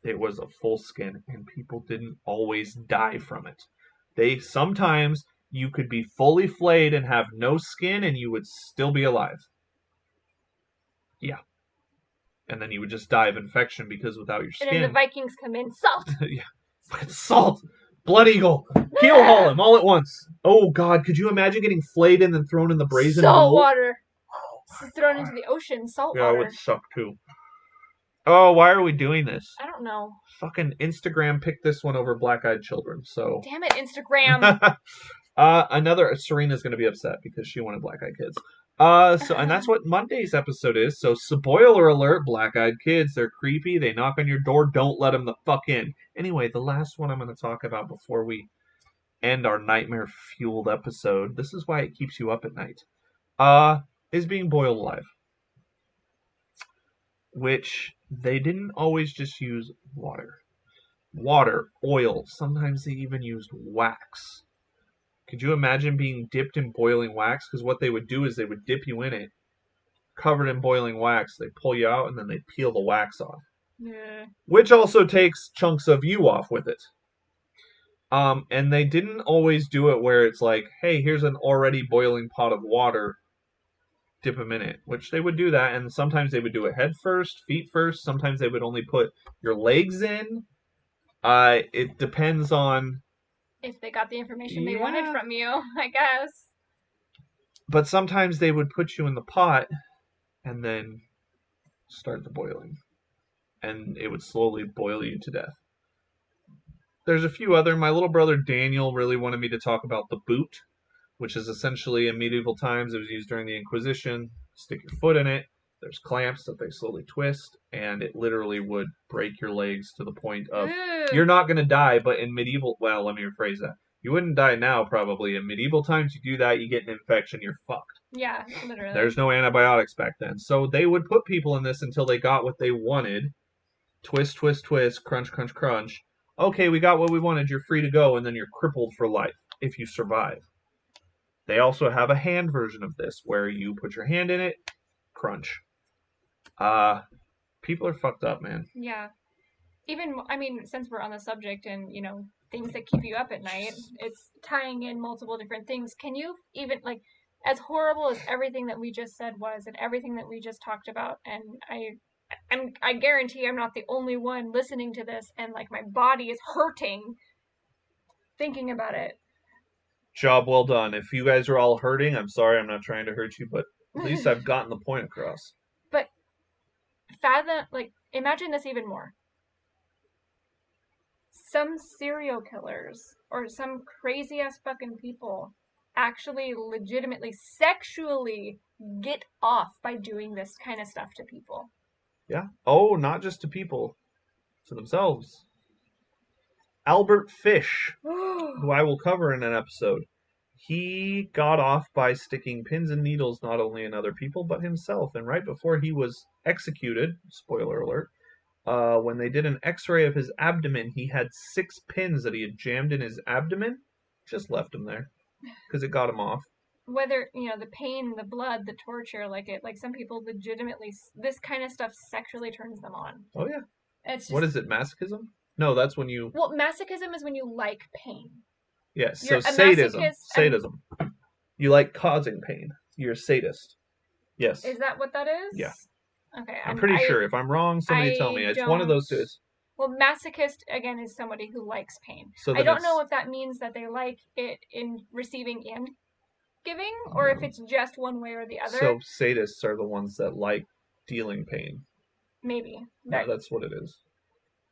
It was a full skin, and people didn't always die from it. Sometimes you could be fully flayed and have no skin, and you would still be alive. Yeah. And then you would just die of infection because without your skin. And then the Vikings come in. Salt! Yeah. Salt! Blood Eagle! Keel haul him all at once. Oh, God. Could you imagine getting flayed and then thrown in the brazen Salt bowl? water! Thrown into the ocean. Salt Yeah, water. it would suck, too. Oh, why are we doing this? I don't know. Fucking Instagram picked this one over Black-Eyed Children, so. Damn it, Instagram! Serena's going to be upset because she wanted Black-Eyed Kids. And that's what Monday's episode is. So, spoiler alert, Black-Eyed Kids, they're creepy. They knock on your door. Don't let them the fuck in. Anyway, the last one I'm going to talk about before we end our nightmare-fueled episode, this is why it keeps you up at night, is being boiled alive. Which they didn't always just use water. Water, oil, sometimes they even used wax. Could you imagine being dipped in boiling wax? Because what they would do is they would dip you in it, covered in boiling wax. They pull you out, and then they peel the wax off. Yeah. Which also takes chunks of you off with it. And they didn't always do it where it's like, hey, here's an already boiling pot of water. Dip them in it. Which they would do that, and sometimes they would do it head first, feet first. Sometimes they would only put your legs in. It depends on if they got the information they wanted from you, I guess. But sometimes they would put you in the pot and then start the boiling. And it would slowly boil you to death. There's a few other. My little brother Daniel really wanted me to talk about the boot, which is essentially in medieval times, it was used during the Inquisition. Stick your foot in it. There's clamps that they slowly twist, and it literally would break your legs to the point of you're not going to die, but in medieval, well, let me rephrase that. You wouldn't die now, probably. In medieval times, you do that, you get an infection, you're fucked. Yeah, literally. There's no antibiotics back then. So they would put people in this until they got what they wanted. Twist, twist, twist, crunch, crunch, crunch. Okay, we got what we wanted, you're free to go, and then you're crippled for life if you survive. They also have a hand version of this where you put your hand in it, crunch. People are fucked up, man. Yeah. Even, I mean, since we're on the subject and, things that keep you up at night, it's tying in multiple different things. Can you even, as horrible as everything that we just said was and everything that we just talked about, and I guarantee I'm not the only one listening to this and, my body is hurting thinking about it. Job well done. If you guys are all hurting, I'm sorry, I'm not trying to hurt you, but at least I've gotten the point across. But imagine this even more. Some serial killers or some crazy ass fucking people actually legitimately sexually get off by doing this kind of stuff to people. Yeah. Oh, not just to people, to themselves. Albert Fish, who I will cover in an episode, he got off by sticking pins and needles not only in other people but himself. And right before he was executed, spoiler alert, when they did an x-ray of his abdomen, he had 6 pins that he had jammed in his abdomen. Just left him there because it got him off. Whether, the pain, the blood, the torture, some people legitimately, this kind of stuff sexually turns them on. Oh, yeah. It's just, what is it, masochism? No, that's when you... Well, masochism is when you like pain. Yes, so sadism. Sadism. You like causing pain. You're a sadist. Yes. Is that what that is? Yeah. Okay. I'm pretty sure. If I'm wrong, somebody tell me. It's one of those two. Well, masochist, again, is somebody who likes pain. So I don't know if that means that they like it in receiving and giving, or if No. it's just one way or the other. So sadists are the ones that like dealing pain. Maybe No, that that's what it is.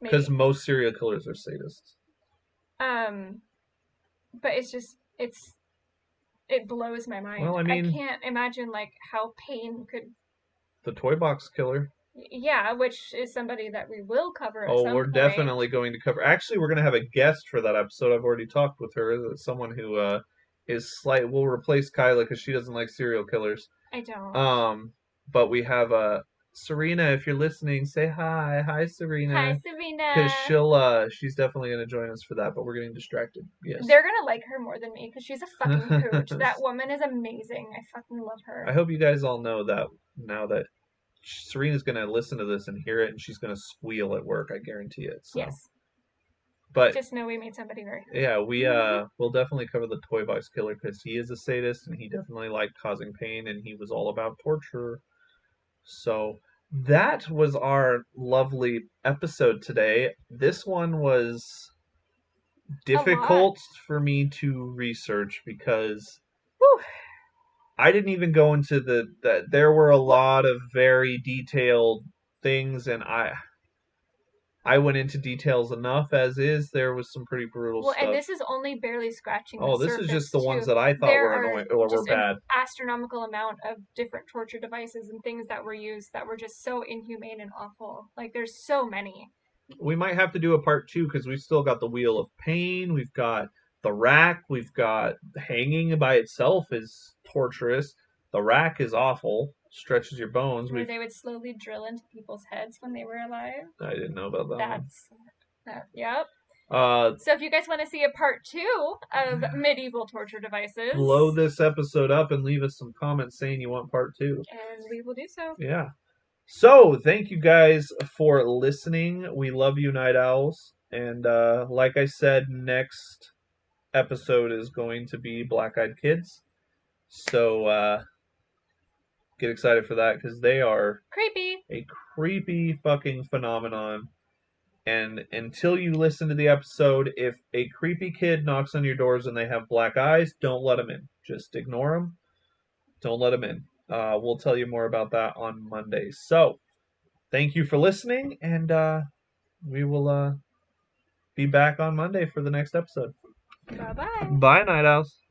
Because maybe. most serial killers are sadists. Um, but it blows my mind. Well, I I mean, can't imagine like how pain could. the toy box killer. Yeah, which is somebody that we will cover at Oh, some we're point. definitely going to cover. Actually, we're going to have a guest for that episode. I've already talked with her. Someone who is slight. Will replace Kyla because she doesn't like serial killers. I don't. Um, but we have Serena. If you're listening, say hi. Hi, Hi, Serena. Because Savina. she's definitely going to join us for that. But we're getting distracted. Yes. They're gonna like her more than me because she's a fucking hoot. That woman is amazing. I fucking love I her. hope you guys all know that now that Serena's going to listen to this and hear it, and she's going to squeal at work. I guarantee it. So, Yes. but Just know we made somebody very yeah, we happy. will definitely cover the toy box killer because he is a sadist and he definitely liked causing pain and he was all about torture. So that was our lovely episode today. This one was A lot. difficult for me to research because Whew. I didn't even go into there were a Well, lot of very detailed things and I went into details enough as is. There was some pretty brutal well, and stuff. this is only barely scratching the Oh, this is just surface the ones too. that I thought There were are annoying or were just an bad. astronomical amount of different torture devices and things that were used that were just so inhumane and awful. Like there's so many. We might have to do a part two because we've still got the wheel of pain. We've got the rack. We've got hanging by itself is torturous. The rack is awful. Stretches your bones. Where they would slowly drill into people's heads when they were alive. I didn't know about that one. That's that. Yep. Uh, So if you guys want to see a part two of medieval torture devices, Blow this episode up and leave us some comments saying you want part two. and we will do so. Yeah. So thank you guys for listening. We love you, Night Owls. And like I said, next episode is going to be Black Eyed Kids. So get excited for that because they are Creepy. a creepy fucking phenomenon. And until you listen to the episode, if a creepy kid knocks on your doors and they have black eyes, don't let them in. Just ignore them. Don't let them in. We'll tell you more about that on Monday. So, thank you for listening, and we will be back on Monday for the next episode. Bye bye. Bye, Night Owls.